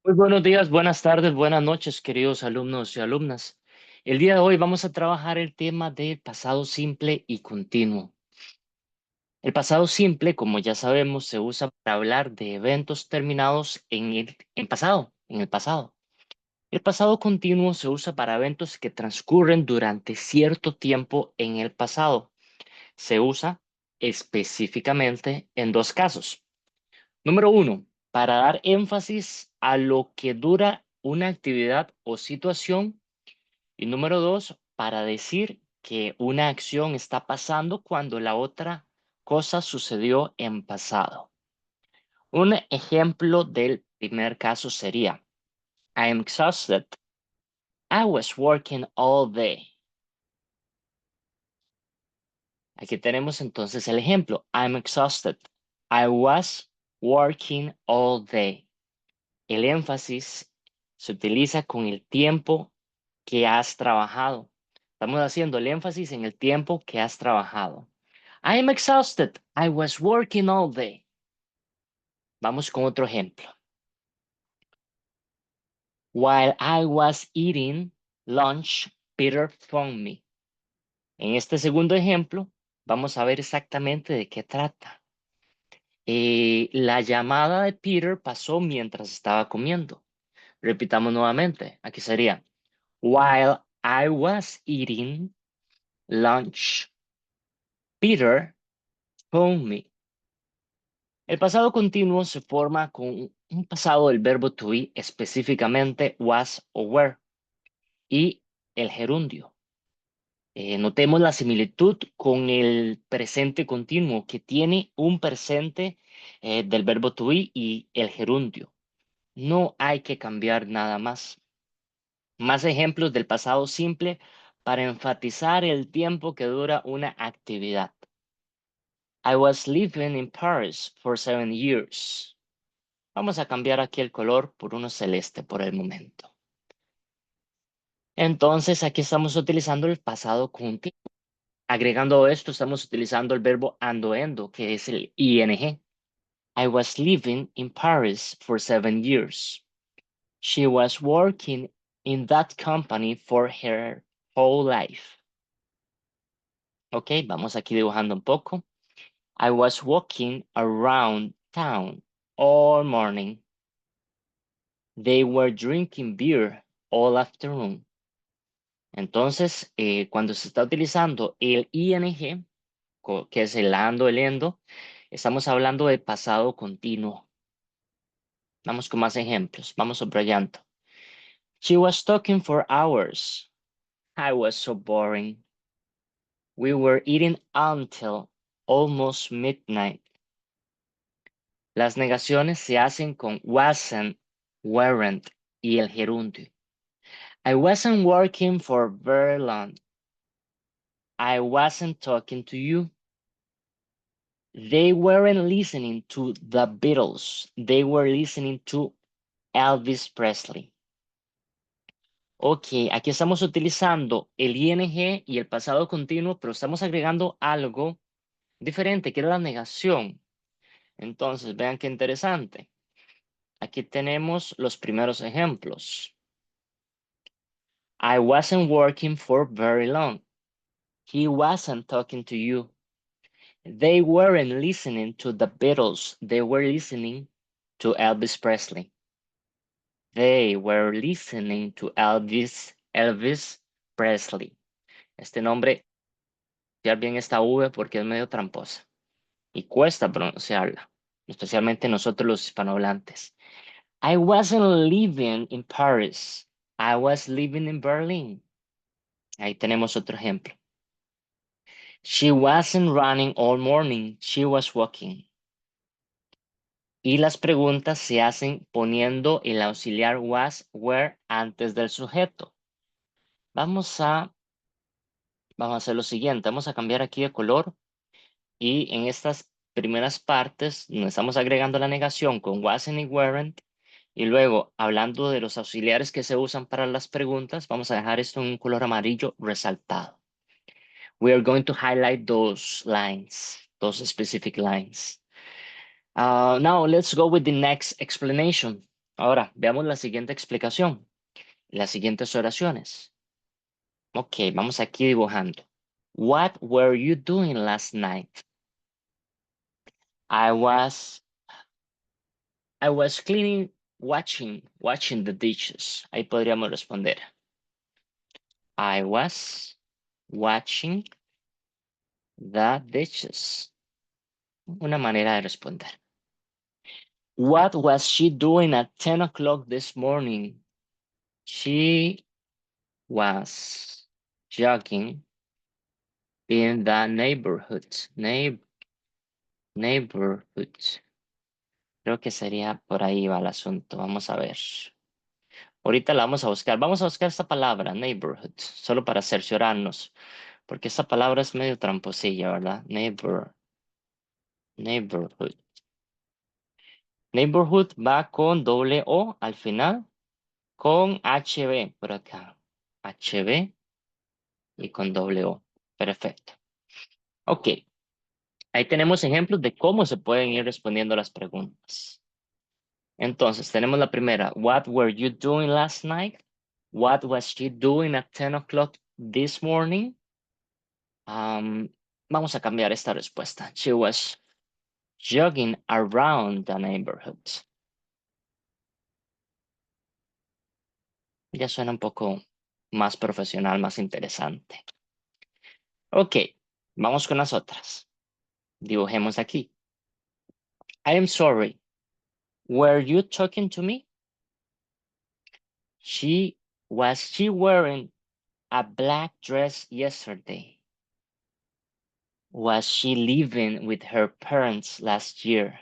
Muy buenos días, buenas tardes, buenas noches, queridos alumnos y alumnas. El día de hoy vamos a trabajar el tema de pasado simple y continuo. El pasado simple, como ya sabemos, se usa para hablar de eventos terminados en el pasado. El pasado continuo se usa para eventos que transcurren durante cierto tiempo en el pasado. Se usa específicamente en dos casos. Número uno, para dar énfasis a lo que dura una actividad o situación. Y número dos, para decir que una acción está pasando cuando la otra cosa sucedió en pasado. Un ejemplo del primer caso sería, I'm exhausted. I was working all day. Aquí tenemos entonces el ejemplo. I'm exhausted. I was working all day. El énfasis se utiliza con el tiempo que has trabajado. Estamos haciendo el énfasis en el tiempo que has trabajado. I am exhausted. I was working all day. Vamos con otro ejemplo. While I was eating lunch, Peter phoned me. En este segundo ejemplo, vamos a ver exactamente de qué trata. La llamada de Peter pasó mientras estaba comiendo. Repitamos nuevamente. Aquí sería. While I was eating lunch, Peter phoned me. El pasado continuo se forma con un pasado del verbo to be, específicamente was o were, y el gerundio. Notemos la similitud con el presente continuo, que tiene un presente del verbo to be y el gerundio. No hay que cambiar nada más. Más ejemplos del pasado simple para enfatizar el tiempo que dura una actividad. I was living in Paris for 7 years. Vamos a cambiar aquí el color por uno celeste por el momento. Entonces, aquí estamos utilizando el pasado continuo. Agregando esto, estamos utilizando el verbo ando endo, que es el ing. I was living in Paris for 7 years. She was working in that company for her whole life. Ok, vamos aquí dibujando un poco. I was walking around town all morning. They were drinking beer all afternoon. Entonces, cuando se está utilizando el ing, que es el ando, el endo, estamos hablando de pasado continuo. Vamos con más ejemplos. Vamos subrayando. She was talking for hours. I was so boring. We were eating until almost midnight. Las negaciones se hacen con wasn't, weren't y el gerundio. I wasn't working for very long. I wasn't talking to you. They weren't listening to the Beatles. They were listening to Elvis Presley. Ok, aquí estamos utilizando el ing y el pasado continuo, pero estamos agregando algo diferente, que es la negación. Entonces, vean qué interesante. Aquí tenemos los primeros ejemplos. I wasn't working for very long. He wasn't talking to you. They weren't listening to the Beatles. They were listening to Elvis Presley. They were listening to Elvis Presley. Este nombre, pronunciar bien esta V porque es medio tramposa y cuesta pronunciarla, especialmente nosotros los hispanohablantes. I wasn't living in Paris. I was living in Berlin. Ahí tenemos otro ejemplo. She wasn't running all morning. She was walking. Y las preguntas se hacen poniendo el auxiliar was, were antes del sujeto. Vamos a hacer lo siguiente. Vamos a cambiar aquí de color y en estas primeras partes nos estamos agregando la negación con wasn't y weren't. Y luego, hablando de los auxiliares que se usan para las preguntas, vamos a dejar esto en un color amarillo resaltado. We are going to highlight those lines, those specific lines. Now let's go with the next explanation. Ahora, veamos la siguiente explicación, las siguientes oraciones. Ok, vamos aquí dibujando. What were you doing last night? I was I was cleaning, watching the dishes. Ahí podríamos responder. I was watching the dishes. Una manera de responder. What was she doing at 10 o'clock this morning? She was jogging in the neighborhood. Neighborhood. Creo que sería por ahí va el asunto. Vamos a ver. Ahorita la vamos a buscar. Vamos a buscar esta palabra, neighborhood, solo para cerciorarnos, porque esta palabra es medio tramposilla, ¿verdad? Neighborhood. Neighborhood va con doble O al final, con HB por acá. HB y con doble O. Perfecto. Ok. Ahí tenemos ejemplos de cómo se pueden ir respondiendo las preguntas. Entonces, tenemos la primera. What were you doing last night? What was she doing at 10 o'clock this morning? Vamos a cambiar esta respuesta. She was jogging around the neighborhood. Ya suena un poco más profesional, más interesante. Ok, vamos con las otras. Dibujemos aquí. I am sorry. Were you talking to me? Was she wearing a black dress yesterday? Was she living with her parents last year?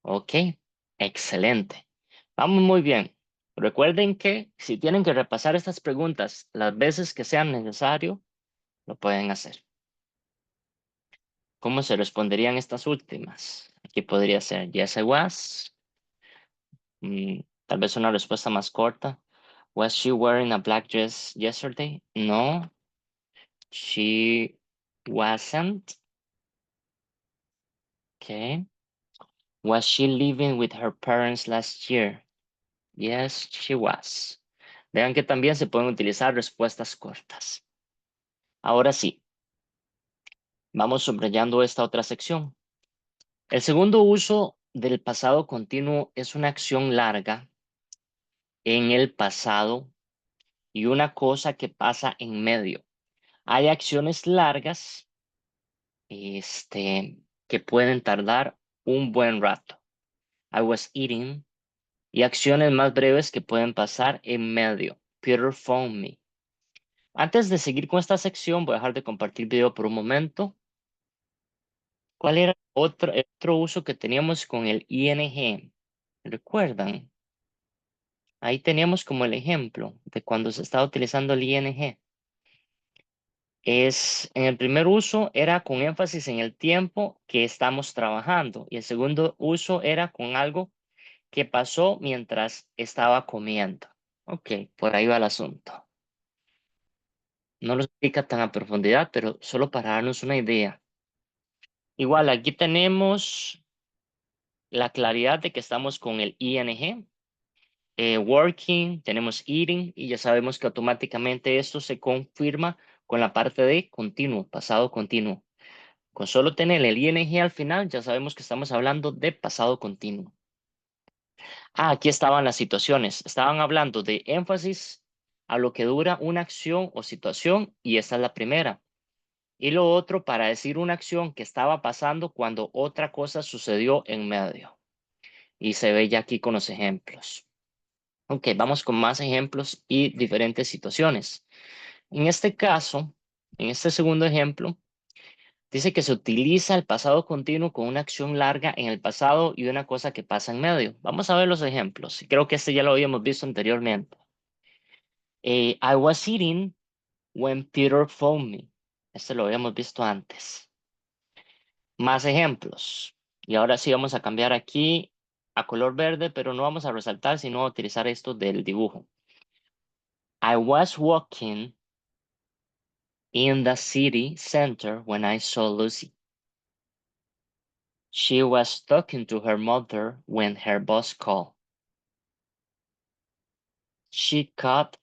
Ok, excelente. Vamos muy bien. Recuerden que si tienen que repasar estas preguntas las veces que sean necesario, lo pueden hacer. ¿Cómo se responderían estas últimas? Aquí podría ser yes, I was. Tal vez una respuesta más corta. Was she wearing a black dress yesterday? No, she wasn't. Okay. Was she living with her parents last year? Yes, she was. Vean que también se pueden utilizar respuestas cortas. Ahora sí, vamos subrayando esta otra sección. El segundo uso del pasado continuo es una acción larga en el pasado y una cosa que pasa en medio. Hay acciones largas, que pueden tardar un buen rato. I was eating. Y acciones más breves que pueden pasar en medio. Peter phoned me. Antes de seguir con esta sección, voy a dejar de compartir video por un momento. ¿Cuál era otro uso que teníamos con el ing? ¿Recuerdan? Ahí teníamos como el ejemplo de cuando se estaba utilizando el ing. En el primer uso era con énfasis en el tiempo que estamos trabajando y el segundo uso era con algo que pasó mientras estaba comiendo. Ok, por ahí va el asunto. No lo explica tan a profundidad, pero solo para darnos una idea. Igual, aquí tenemos la claridad de que estamos con el ing, working, tenemos eating y ya sabemos que automáticamente esto se confirma con la parte de continuo, pasado continuo. Con solo tener el ing al final ya sabemos que estamos hablando de pasado continuo. Aquí estaban las situaciones. Estaban hablando de énfasis a lo que dura una acción o situación y esta es la primera. Y lo otro para decir una acción que estaba pasando cuando otra cosa sucedió en medio. Y se ve ya aquí con los ejemplos. Ok, vamos con más ejemplos y diferentes situaciones. En este caso, en este segundo ejemplo, dice que se utiliza el pasado continuo con una acción larga en el pasado y una cosa que pasa en medio. Vamos a ver los ejemplos. Creo que este ya lo habíamos visto anteriormente. I was eating when Peter phoned me. Este lo habíamos visto antes. Más ejemplos. Y ahora sí vamos a cambiar aquí a color verde, pero no vamos a resaltar, sino a utilizar esto del dibujo. I was walking in the city center when I saw Lucy. She was talking to her mother when her boss called. She cut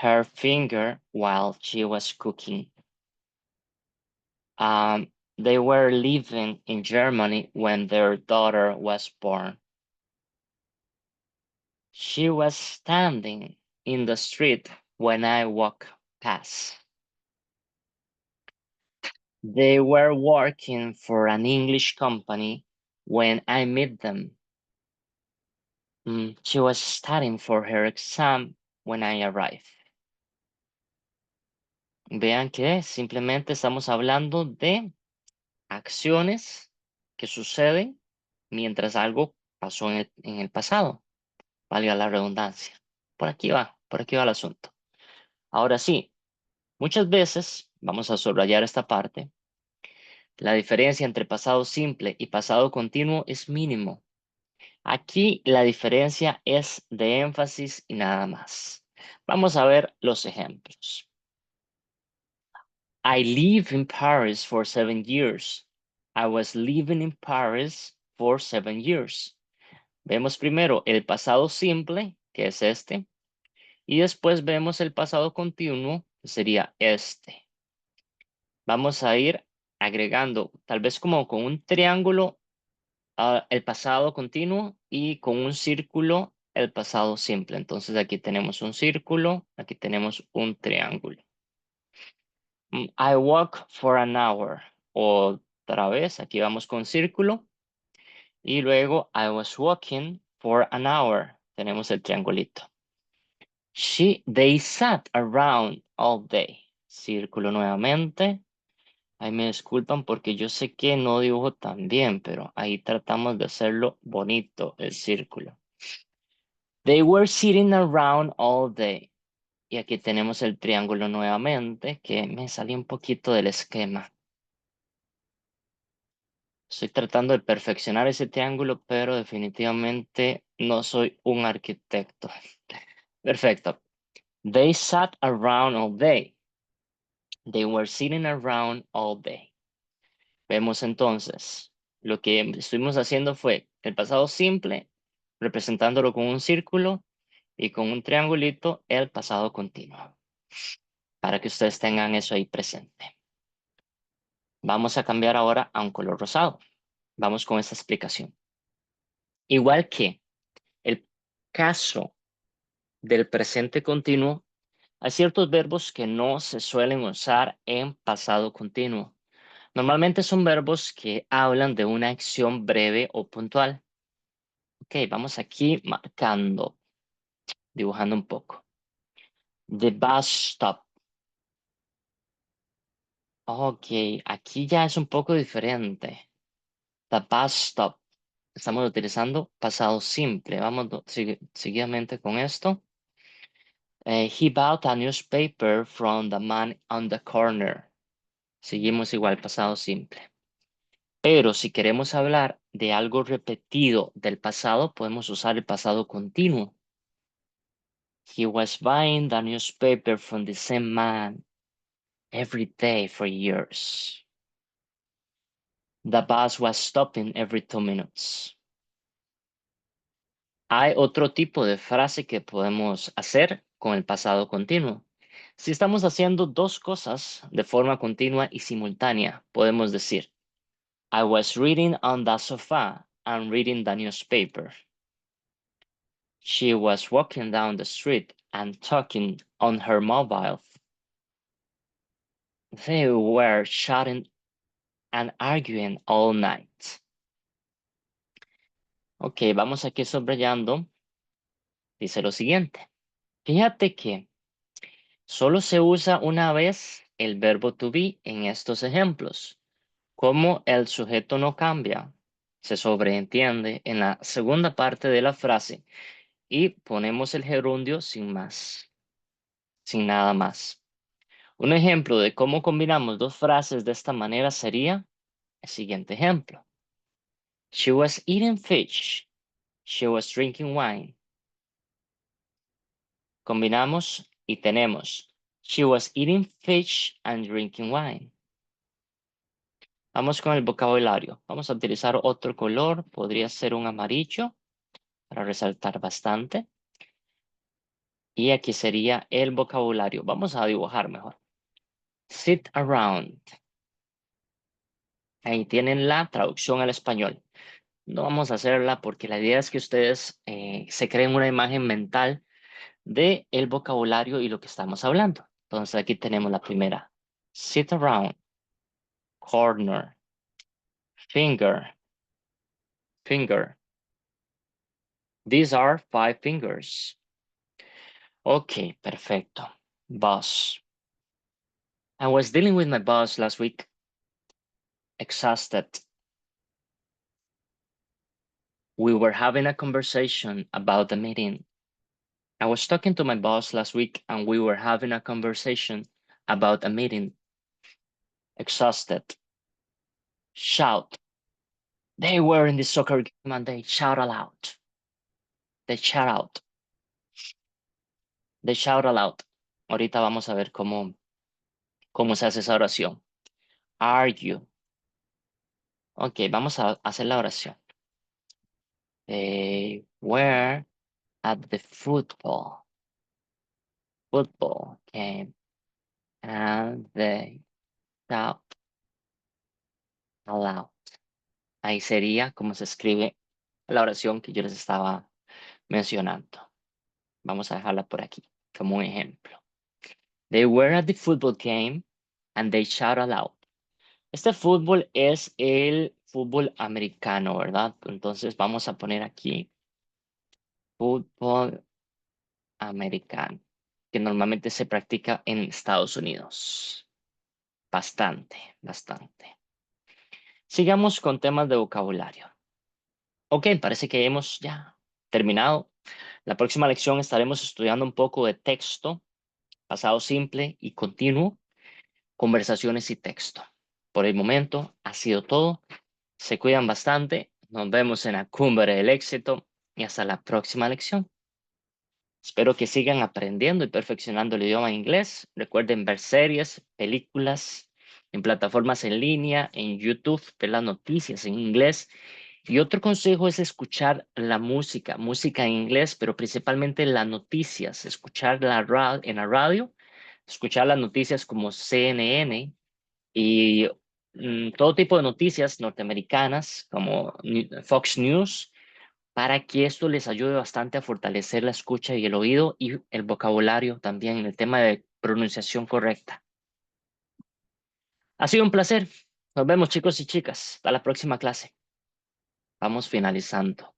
her finger while she was cooking. They were living in Germany when their daughter was born. She was standing in the street when I walked past. They were working for an English company when I met them. She was studying for her exam when I arrived. Vean que simplemente estamos hablando de acciones que suceden mientras algo pasó en el pasado, valga la redundancia. Por aquí va el asunto. Ahora sí, muchas veces, vamos a subrayar esta parte, la diferencia entre pasado simple y pasado continuo es mínimo. Aquí la diferencia es de énfasis y nada más. Vamos a ver los ejemplos. I live in Paris for 7 years. I was living in Paris for 7 years. Vemos primero el pasado simple, que es este, y después vemos el pasado continuo, que sería este. Vamos a ir agregando, tal vez como con un triángulo, el pasado continuo y con un círculo el pasado simple. Entonces aquí tenemos un círculo, aquí tenemos un triángulo. I walk for an hour. Otra vez, aquí vamos con círculo. Y luego I was walking for an hour. Tenemos el triangulito. They sat around all day. Círculo nuevamente. Ahí me disculpan porque yo sé que no dibujo tan bien, pero ahí tratamos de hacerlo bonito, el círculo. They were sitting around all day. Y aquí tenemos el triángulo nuevamente, que me salió un poquito del esquema. Estoy tratando de perfeccionar ese triángulo, pero definitivamente no soy un arquitecto. Perfecto. They sat around all day. They were sitting around all day. Vemos entonces, lo que estuvimos haciendo fue el pasado simple, representándolo con un círculo y con un triangulito, el pasado continuo, para que ustedes tengan eso ahí presente. Vamos a cambiar ahora a un color rosado. Vamos con esta explicación. Igual que el caso del presente continuo, hay ciertos verbos que no se suelen usar en pasado continuo. Normalmente son verbos que hablan de una acción breve o puntual. Ok, vamos aquí marcando, dibujando un poco. The bus stop. Ok, aquí ya es un poco diferente. The bus stop. Estamos utilizando pasado simple. Vamos seguidamente con esto. He bought a newspaper from the man on the corner. Seguimos igual, pasado simple. Pero si queremos hablar de algo repetido del pasado, podemos usar el pasado continuo. He was buying the newspaper from the same man every day for years. The bus was stopping every 2 minutes. Hay otro tipo de frase que podemos hacer con el pasado continuo. Si estamos haciendo dos cosas de forma continua y simultánea, podemos decir, I was reading on the sofa and reading the newspaper. She was walking down the street and talking on her mobile. They were shouting and arguing all night. Ok, vamos aquí subrayando. Dice lo siguiente. Fíjate que solo se usa una vez el verbo to be en estos ejemplos. Como el sujeto no cambia, se sobreentiende en la segunda parte de la frase y ponemos el gerundio sin más, sin nada más. Un ejemplo de cómo combinamos dos frases de esta manera sería el siguiente ejemplo. She was eating fish. She was drinking wine. Combinamos y tenemos She was eating fish and drinking wine. Vamos con el vocabulario. Vamos a utilizar otro color. Podría ser un amarillo para resaltar bastante. Y aquí sería el vocabulario. Vamos a dibujar mejor. Sit around. Ahí tienen la traducción al español. No vamos a hacerla porque la idea es que ustedes se creen una imagen mental de el vocabulario y lo que estamos hablando. Entonces aquí tenemos la primera. Sit around, corner, finger, finger. These are 5 fingers. Ok, perfecto. Boss. I was dealing with my boss last week. Exhausted. We were having a conversation about the meeting. I was talking to my boss last week and we were having a conversation about a meeting. Exhausted. Shout. They were in the soccer game and they shout aloud. They shout out. They shout aloud. Ahorita vamos a ver cómo se hace esa oración. Are you? Ok, vamos a hacer la oración. They were at the football game and they shout aloud. Ahí sería como se escribe la oración que yo les estaba mencionando. Vamos a dejarla por aquí como un ejemplo. They were at the football game and they shout aloud. Este fútbol es el fútbol americano, ¿verdad? Entonces vamos a poner aquí fútbol americano, que normalmente se practica en Estados Unidos. Bastante, bastante. Sigamos con temas de vocabulario. Ok, parece que hemos ya terminado. La próxima lección estaremos estudiando un poco de texto, pasado simple y continuo, conversaciones y texto. Por el momento ha sido todo. Se cuidan bastante. Nos vemos en la cumbre del éxito y hasta la próxima lección. Espero que sigan aprendiendo y perfeccionando el idioma inglés. Recuerden ver series, películas en plataformas en línea, en YouTube, ver las noticias en inglés. Y otro consejo es escuchar la música, música en inglés, pero principalmente las noticias, escuchar en la radio, escuchar las noticias como CNN y todo tipo de noticias norteamericanas como Fox News para que esto les ayude bastante a fortalecer la escucha y el oído y el vocabulario también en el tema de pronunciación correcta. Ha sido un placer. Nos vemos chicos y chicas. Hasta la próxima clase. Vamos finalizando.